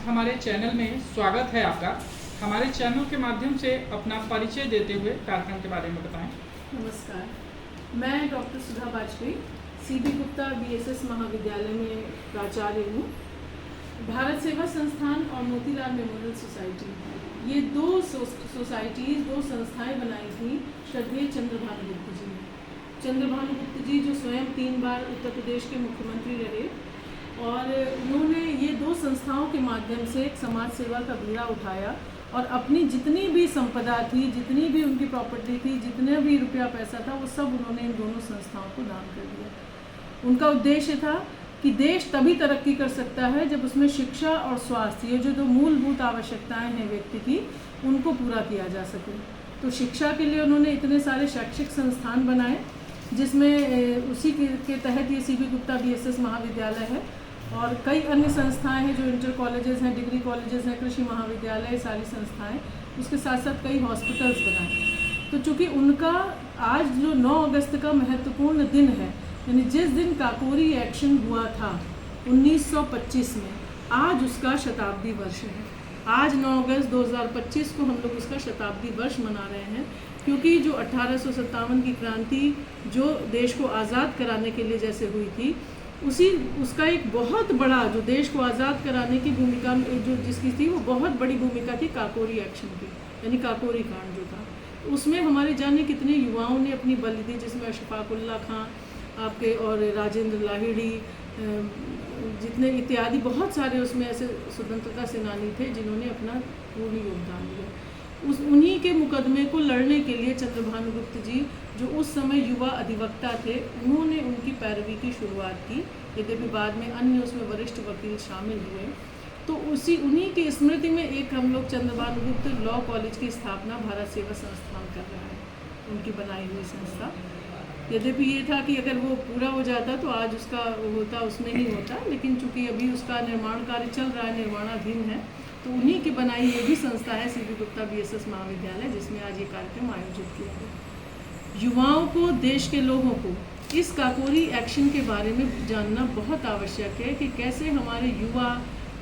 हमारे चैनल में स्वागत है आपका। हमारे चैनल के माध्यम से अपना परिचय देते हुए कार्यक्रम के बारे में बताएं। नमस्कार, मैं डॉक्टर सुधा वाजपेयी सीबी गुप्ता बीएसएस महाविद्यालय में प्राचार्य हूँ। भारत सेवा संस्थान और मोतीलाल मेमोरियल सोसाइटी, ये दो सोसाइटीज़, दो संस्थाएं बनाई थी श्रद्धेय चंद्रभानु गुप्त जी ने। चंद्रभानु गुप्त जी जो स्वयं 3 बार उत्तर प्रदेश के मुख्यमंत्री रहे, और उन्होंने ये दो संस्थाओं के माध्यम से एक समाज सेवा का बीड़ा उठाया और अपनी जितनी भी संपदा थी, जितनी भी उनकी प्रॉपर्टी थी, जितने भी रुपया पैसा था, वो सब उन्होंने इन दोनों संस्थाओं को दान कर दिया। उनका उद्देश्य था कि देश तभी तरक्की कर सकता है जब उसमें शिक्षा और स्वास्थ्य, ये जो दो मूलभूत आवश्यकताएं हैं व्यक्ति की, उनको पूरा किया जा सके। तो शिक्षा के लिए उन्होंने इतने सारे शैक्षिक संस्थान बनाए, जिसमें उसी के तहत ये सीबी गुप्ता बीएसएस महाविद्यालय है और कई अन्य संस्थाएं हैं जो इंटर कॉलेजेस हैं, डिग्री कॉलेजेस हैं, कृषि महाविद्यालय, सारी संस्थाएं। उसके साथ साथ कई हॉस्पिटल्स बनाए। तो चूँकि उनका आज जो 9 अगस्त का महत्वपूर्ण दिन है, यानी जिस दिन काकोरी एक्शन हुआ था 1925 में, आज उसका शताब्दी वर्ष है। आज 9 अगस्त 2025 को हम लोग उसका शताब्दी वर्ष मना रहे हैं, क्योंकि जो 1857 की क्रांति जो देश को आज़ाद कराने के लिए जैसे हुई थी, उसका एक बहुत बड़ा, जो देश को आज़ाद कराने की भूमिका जो जिसकी थी, वो बहुत बड़ी भूमिका थी काकोरी एक्शन की, यानी काकोरी कांड जो था। उसमें हमारे जाने कितने युवाओं ने अपनी बलि दी, जिसमें अशफाकुल्ला खां आपके और राजेंद्र लाहिड़ी, जितने इत्यादि बहुत सारे उसमें ऐसे स्वतंत्रता सेनानी थे जिन्होंने अपना पूर्ण योगदान दिया। उन्हीं के मुकदमे को लड़ने के लिए चंद्रभानु गुप्त जी, जो उस समय युवा अधिवक्ता थे, उन्होंने उनकी पैरवी की शुरुआत की। यद्यपि बाद में अन्य उसमें वरिष्ठ वकील शामिल हुए। तो उन्हीं की स्मृति में एक हम लोग चंद्रभानु गुप्त लॉ कॉलेज की स्थापना भारत सेवा संस्थान कर रहा है, उनकी बनाई हुई संस्था। यद्यपि ये था कि अगर वो पूरा हो जाता तो आज उसका होता, उसमें ही होता, लेकिन चूँकि अभी उसका निर्माण कार्य चल रहा है, निर्माणाधीन है, तो उन्हीं की बनाई ये भी संस्था है सीबी गुप्ता बीएसएस महाविद्यालय, जिसमें आज ये कार्यक्रम आयोजित किया गया। युवाओं को, देश के लोगों को इस काकोरी एक्शन के बारे में जानना बहुत आवश्यक है कि कैसे हमारे युवा,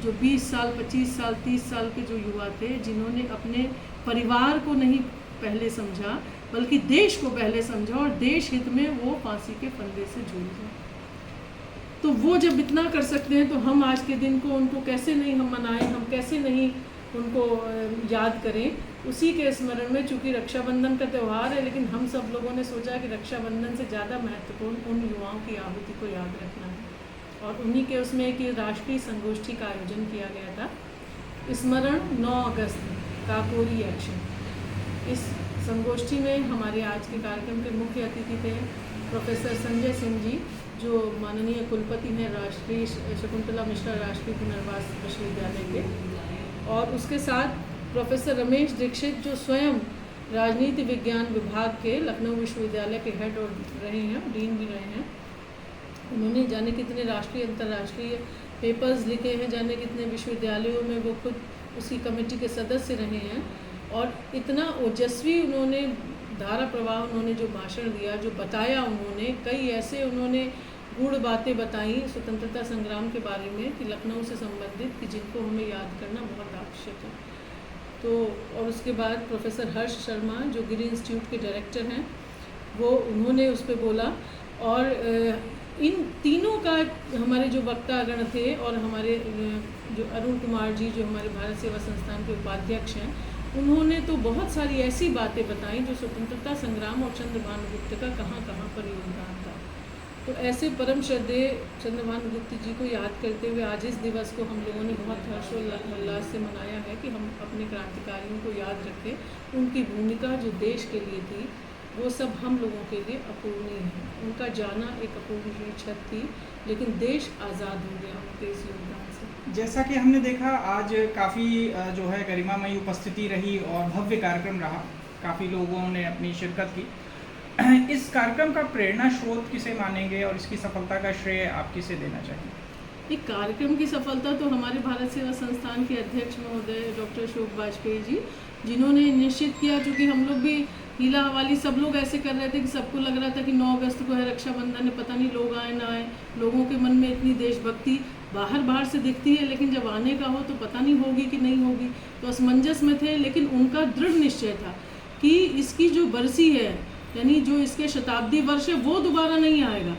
जो 20 साल, 25 साल, 30 साल के जो युवा थे, जिन्होंने अपने परिवार को नहीं पहले समझा बल्कि देश को पहले समझा और देश हित में वो फांसी के फंदे से झूल गए। तो वो जब इतना कर सकते हैं, तो हम आज के दिन को उनको कैसे नहीं हम मनाएं, हम कैसे नहीं उनको याद करें। उसी के स्मरण में, चूँकि रक्षाबंधन का त्यौहार है, लेकिन हम सब लोगों ने सोचा कि रक्षाबंधन से ज़्यादा महत्वपूर्ण उन युवाओं की आहुति को याद रखना है, और उन्हीं के उसमें एक राष्ट्रीय संगोष्ठी का आयोजन किया गया था, स्मरण 9 अगस्त काकोरी एक्शन। इस संगोष्ठी में हमारे आज के कार्यक्रम के मुख्य अतिथि थे प्रोफेसर संजय सिंह जी, जो माननीय कुलपति हैं राष्ट्रीय शकुंतला मिश्रा राष्ट्रीय पुनर्वास विश्वविद्यालय के, और उसके साथ प्रोफेसर रमेश दीक्षित, जो स्वयं राजनीति विज्ञान विभाग के लखनऊ विश्वविद्यालय के हेड और रहे हैं, डीन भी रहे हैं। उन्होंने जाने कितने राष्ट्रीय अंतर्राष्ट्रीय पेपर्स लिखे हैं, जाने कितने विश्वविद्यालयों में वो खुद उसी कमेटी के सदस्य रहे हैं, और इतना ओजस्वी उन्होंने धारा प्रवाह, उन्होंने जो भाषण दिया, जो बताया उन्होंने, कई ऐसे उन्होंने गूढ़ बातें बताई स्वतंत्रता संग्राम के बारे में कि लखनऊ से संबंधित, कि जिनको हमें याद करना बहुत आवश्यक है। तो और उसके बाद प्रोफेसर हर्ष शर्मा, जो गिरी इंस्टीट्यूट के डायरेक्टर हैं, वो उन्होंने उस पर बोला। और इन तीनों का हमारे जो वक्तागण थे, और हमारे जो अरुण कुमार जी, जो हमारे भारत सेवा संस्थान के उपाध्यक्ष हैं, उन्होंने तो बहुत सारी ऐसी बातें बताई जो स्वतंत्रता संग्राम और चंद्रभानु गुप्त का कहाँ कहाँ पर योगदान था। तो ऐसे परम श्रद्धेय चंद्रभानु गुप्त जी को याद करते हुए आज इस दिवस को हम लोगों ने बहुत हर्षोल्लास से मनाया है कि हम अपने क्रांतिकारियों को याद रखें। उनकी भूमिका जो देश के लिए थी, वो सब हम लोगों के लिए अपूर्णीय है। उनका जाना एक अपूर्णीय क्षत थी, लेकिन देश आज़ाद हो गया उनके इस योगदान से। जैसा कि हमने देखा, आज काफ़ी जो है गरिमामयी उपस्थिति रही और भव्य कार्यक्रम रहा, काफ़ी लोगों ने अपनी शिरकत की। इस कार्यक्रम का प्रेरणा स्रोत किसे मानेंगे और इसकी सफलता का श्रेय आप किसे देना चाहिए? एक कार्यक्रम की सफलता तो हमारे भारत सेवा संस्थान के अध्यक्ष महोदय डॉक्टर अशोक वाजपेयी जी, जिन्होंने निश्चित किया, चूँकि हम लोग भी हीला हवाली सब लोग ऐसे कर रहे थे कि सबको लग रहा था कि 9 अगस्त को है रक्षाबंधन है, पता नहीं लोग आए ना आए। लोगों के मन में इतनी देशभक्ति बाहर से दिखती है, लेकिन जब आने का हो तो पता नहीं होगी कि नहीं होगी। तो असमंजस में थे, लेकिन उनका दृढ़ निश्चय था कि इसकी जो बरसी है, यानी जो इसके शताब्दी वर्ष है, वो दोबारा नहीं आएगा।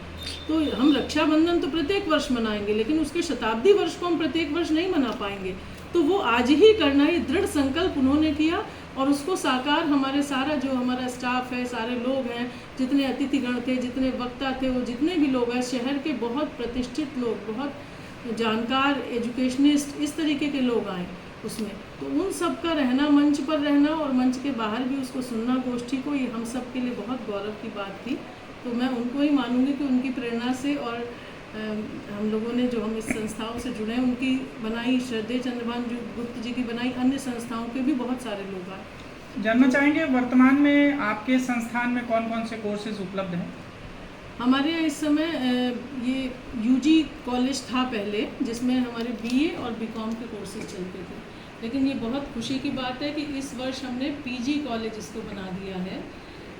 तो हम रक्षाबंधन तो प्रत्येक वर्ष मनाएंगे, लेकिन उसके शताब्दी वर्ष को हम प्रत्येक वर्ष नहीं मना पाएंगे। तो वो आज ही करना, ये दृढ़ संकल्प उन्होंने किया और उसको साकार हमारे सारा जो हमारा स्टाफ है, सारे लोग हैं, जितने अतिथिगण थे, जितने वक्ता थे, वो जितने भी लोग हैं, शहर के बहुत प्रतिष्ठित लोग, बहुत जानकार एजुकेशनिस्ट, इस तरीके के लोग आए उसमें। तो उन सब का रहना, मंच पर रहना और मंच के बाहर भी उसको सुनना गोष्ठी को, ये हम सब के लिए बहुत गौरव की बात थी। तो मैं उनको ही मानूंगी कि उनकी प्रेरणा से और हम लोगों ने जो हम इस संस्थाओं से जुड़े हैं, उनकी बनाई, श्रद्धेय चंद्रभान जो गुप्त जी की बनाई, अन्य संस्थाओं के भी बहुत सारे लोग आए। जानना चाहेंगे वर्तमान में आपके संस्थान में कौन कौन से कोर्सेज उपलब्ध हैं? हमारे यहाँ इस समय ये यूजी कॉलेज था पहले, जिसमें हमारे बीए और बीकॉम के कोर्सेज चलते थे, लेकिन ये बहुत खुशी की बात है कि इस वर्ष हमने पीजी कॉलेज इसको बना दिया है।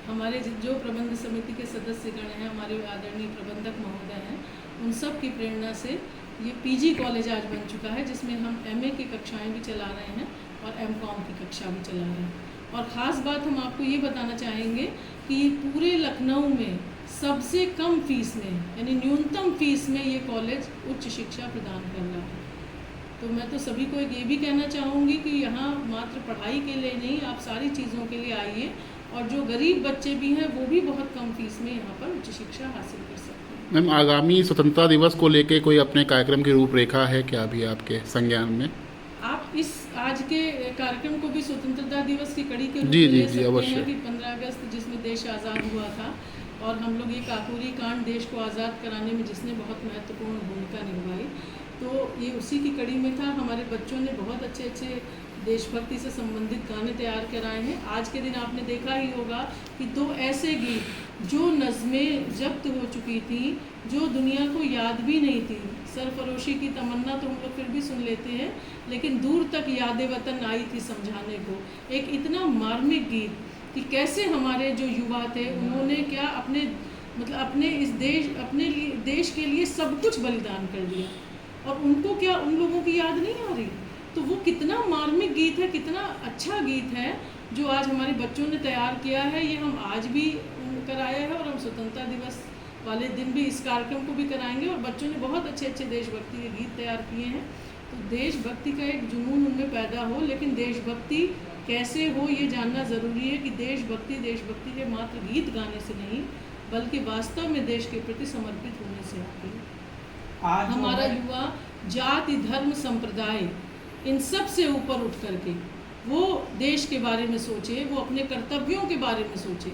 हमारे जो प्रबंध समिति के सदस्यगण हैं, हमारे आदरणीय प्रबंधक महोदय हैं, उन सब की प्रेरणा से ये पीजी कॉलेज आज बन चुका है, जिसमें हम एमए की कक्षाएं भी चला रहे हैं और एमकॉम की कक्षा भी चला रहे हैं। और ख़ास बात हम आपको ये बताना चाहेंगे कि पूरे लखनऊ में सबसे कम फीस में, यानी न्यूनतम फीस में ये कॉलेज उच्च शिक्षा प्रदान कर रहा है। तो मैं तो सभी को ये भी कहना चाहूँगी कि यहाँ मात्र पढ़ाई के लिए नहीं, आप सारी चीज़ों के लिए आइए, और जो गरीब बच्चे भी हैं वो भी बहुत कम फीस में यहाँ पर उच्च शिक्षा हासिल कर सकते हैं। मैम, आगामी स्वतंत्रता दिवस को लेके कोई अपने कार्यक्रम की रूपरेखा है क्या अभी आपके संज्ञान में? आप इस आज के कार्यक्रम को भी स्वतंत्रता दिवस की कड़ी के रूप जी में जी ले जी सकते अवश्य। हैं कि 15 अगस्त जिसमें देश आज़ाद हुआ था, और हम लोग ये काकोरी कांड देश को आज़ाद कराने में जिसने बहुत महत्वपूर्ण भूमिका निभाई, तो ये उसी की कड़ी में था। हमारे बच्चों ने बहुत अच्छे अच्छे देशभक्ति से संबंधित गाने तैयार कराए हैं। आज के दिन आपने देखा ही होगा कि 2 ऐसे गीत जो नज़में जब्त हो चुकी थी, जो दुनिया को याद भी नहीं थी। सरफरोशी की तमन्ना तो हम लोग फिर भी सुन लेते हैं, लेकिन दूर तक याद वतन आई थी समझाने को। एक इतना मार्मिक गीत कि कैसे हमारे जो युवा थे, उन्होंने क्या अपने अपने इस अपने देश के लिए सब कुछ बलिदान कर दिया, और उनको क्या उन लोगों की याद नहीं आ रही। तो वो कितना मार्मिक गीत है, कितना अच्छा गीत है जो आज हमारे बच्चों ने तैयार किया है। ये हम आज भी कराया है, और हम स्वतंत्रता दिवस वाले दिन भी इस कार्यक्रम को भी कराएंगे। और बच्चों ने बहुत अच्छे अच्छे देशभक्ति के गीत तैयार किए हैं। तो देशभक्ति का एक जुनून उनमें पैदा हो, लेकिन देशभक्ति कैसे हो ये जानना ज़रूरी है कि देशभक्ति के मात्र गीत गाने से नहीं, बल्कि वास्तव में देश के प्रति समर्पित होने से आती है। आज हमारा युवा जाति, धर्म, संप्रदाय, इन सब से ऊपर उठ करके वो देश के बारे में सोचे, वो अपने कर्तव्यों के बारे में सोचे।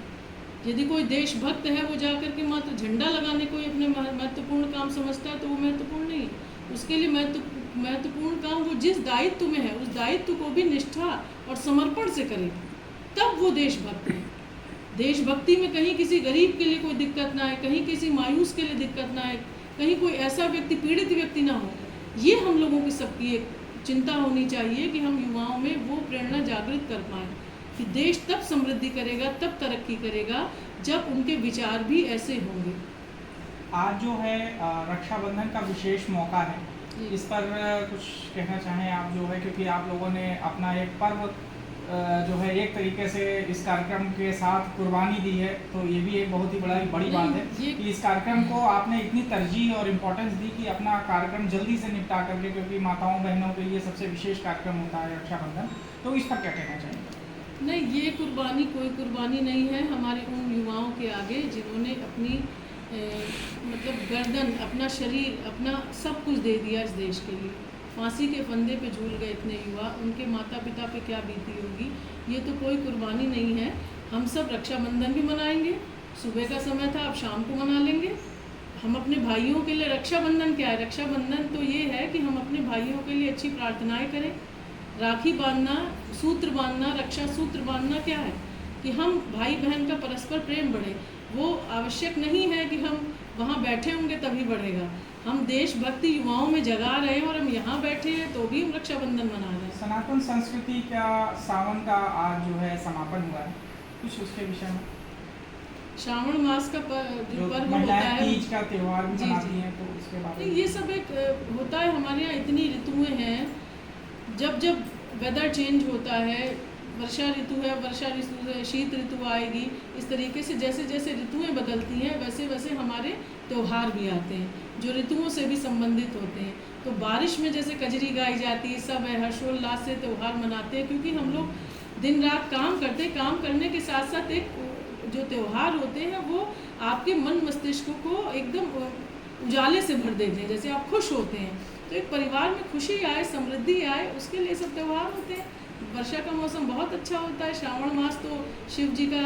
यदि कोई देशभक्त है, वो जा कर के मात्र झंडा लगाने को ही अपने महत्वपूर्ण काम समझता है, तो वो महत्वपूर्ण नहीं है। उसके लिए महत्वपूर्ण काम वो जिस दायित्व में है, उस दायित्व को भी निष्ठा और समर्पण से करे, तब वो देशभक्त है। देशभक्ति में कहीं किसी गरीब के लिए कोई दिक्कत ना है, कहीं किसी मायूस के लिए दिक्कत ना है, कहीं कोई ऐसा व्यक्ति, पीड़ित व्यक्ति ना हो। ये हम लोगों की सबकी एक चिंता होनी चाहिए कि हम युवाओं में वो प्रेरणा जागृत कर पाएँ कि देश तब समृद्धि करेगा, तब तरक्की करेगा, जब उनके विचार भी ऐसे होंगे। आज जो है रक्षाबंधन का विशेष मौका है, इस पर कुछ कहना चाहें आप जो है, क्योंकि आप लोगों ने अपना एक पर्व जो है एक तरीके से इस कार्यक्रम के साथ कुर्बानी दी है, तो ये भी एक बहुत ही बड़ी बात है कि इस कार्यक्रम को आपने इतनी तरजीह और इम्पोर्टेंस दी कि अपना कार्यक्रम जल्दी से निपटा करके, क्योंकि माताओं बहनों के लिए सबसे विशेष कार्यक्रम होता है रक्षाबंधन, तो इस पर क्या कहना चाहिए? नहीं, ये कुर्बानी कोई कुर्बानी नहीं है हमारे उन युवाओं के आगे जिन्होंने अपनी गर्दन, अपना शरीर, अपना सब कुछ दे दिया इस देश के लिए। फांसी के फंदे पे झूल गए इतने युवा, उनके माता पिता पे क्या बीती होगी। ये तो कोई कुर्बानी नहीं है। हम सब रक्षाबंधन भी मनाएंगे, सुबह का समय था, अब शाम को मना लेंगे। हम अपने भाइयों के लिए, रक्षाबंधन क्या है? रक्षाबंधन तो ये है कि हम अपने भाइयों के लिए अच्छी प्रार्थनाएं करें। राखी बांधना, सूत्र बांधना, रक्षा सूत्र बांधना क्या है कि हम भाई बहन का परस्पर प्रेम बढ़े। वो आवश्यक नहीं है कि हम वहाँ बैठे होंगे तभी बढ़ेगा। हम देशभक्ति युवाओं में जगा रहे हैं, और हम यहाँ बैठे हैं तो भी हम रक्षाबंधन मना रहे हैं। सनातन संस्कृति का सावन का आज जो है समापन हुआ है, कुछ उसके विषय में? श्रावण मास का जो जो पर्व होता महिलाएं है, तीज का त्योहार भी जी, जी। मनाती हैं, तो इसके बारे नहीं, में? ये सब एक होता है हमारे यहाँ। इतनी ऋतुएं हैं, जब जब वेदर चेंज होता है, वर्षा ऋतु है, वर्षा ऋतु से शीत ऋतु आएगी, इस तरीके से जैसे जैसे ऋतुएं बदलती हैं वैसे वैसे हमारे त्यौहार भी आते हैं जो ऋतुओं से भी संबंधित होते हैं। तो बारिश में जैसे कजरी गाई जाती है, सब है हर्षोल्लास से त्यौहार मनाते हैं, क्योंकि हम लोग दिन रात काम करते हैं। काम करने के साथ साथ एक जो त्यौहार होते हैं वो आपके मन मस्तिष्क को एकदम उजाले से भर देते हैं, जैसे आप खुश होते हैं। तो एक परिवार में खुशी आए, समृद्धि आए, उसके लिए सब त्यौहार होते हैं। वर्षा का मौसम बहुत अच्छा होता है। श्रावण मास तो शिव जी का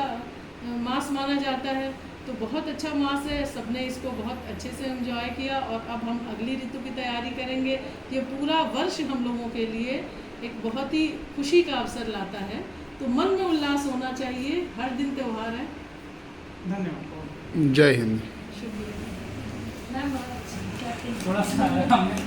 मास माना जाता है, तो बहुत अच्छा मास है। सबने इसको बहुत अच्छे से एंजॉय किया और अब हम अगली ऋतु की तैयारी करेंगे। ये पूरा वर्ष हम लोगों के लिए एक बहुत ही खुशी का अवसर लाता है, तो मन में उल्लास होना चाहिए। हर दिन त्यौहार है। धन्यवाद। जय हिंद। शुक्रिया। थोड़ा सा हमने